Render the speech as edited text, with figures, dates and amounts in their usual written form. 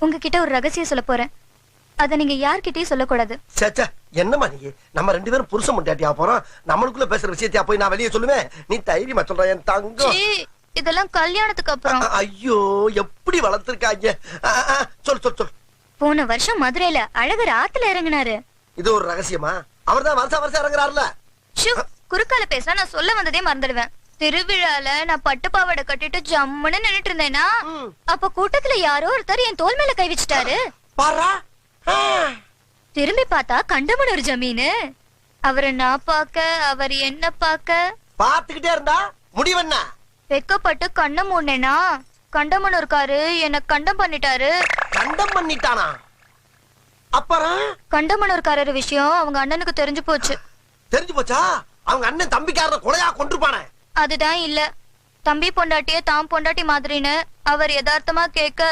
உங்ககிட்ட ஒரு ரகசியம் சொல்ல போறேன். அத நீங்க யார்கிட்டயும் சொல்லக்கூடாது. சேச்சா என்னம்மா நீ? நம்ம 2 பேரும் புருஷன் முண்டாட்டியா போறோம். நம்மளுக்குள்ள பேசுற விஷயத்தையா போய் நான் வெளியே சொல்லுவேன்? நீ தைரியமா சொல்ற என் தங்கம். இதெல்லாம் கல்யாணத்துக்கு அப்புறம். ஐயோ எப்படி வளர்த்திருக்காங்க. சொல் சொல் சொல். போன வருஷம் மதுரையில அழகர் ஆத்துல இறங்கினாரு. இது ஒரு ரகசியமா? அவர்தான் வருஷம் வருஷம் இறங்குறாருல. குறுக்கால பேச நான் சொல்ல வந்ததே மறந்துடுவேன். திருவிழால நான் பட்டு பாவாடை கட்டிட்டு ஜம்முன்னு நின்னுட்டு இருந்தேனா, அப்ப கூட்டத்துல யாரோ ஒருத்தர் என் தோல் மேல கை வச்சுட்டாரு. பாரா. திரும்பி பார்த்தா கண்டமனூர் ஜமீனு. அவரை நான் பாக்க, அவர் என்ன பாக்க. பாத்துக்கிட்டே இருந்தா முடிவென்ன? வெக்கப்பட்டு கண்ண மூடனேனா, கண்டமனூர்காரு என்ன கண்டம் பண்ணிட்டாரு. கண்டம் பண்ணிட்டானா? அப்புறம் கண்டமனூர்காரர் விஷயம் அவங்க அண்ணனுக்கு தெரிஞ்சு போச்சு. தெரிஞ்சு போச்சா? அவங்க அண்ணன் தம்பிக்காரரை கொலையா கொன்றுப்பானே. அதுதான் இல்ல, தம்பி பொண்டாட்டிய தாம் பொண்டாட்டி மாதிரின்னு அவர் யதார்த்தமா கேட்க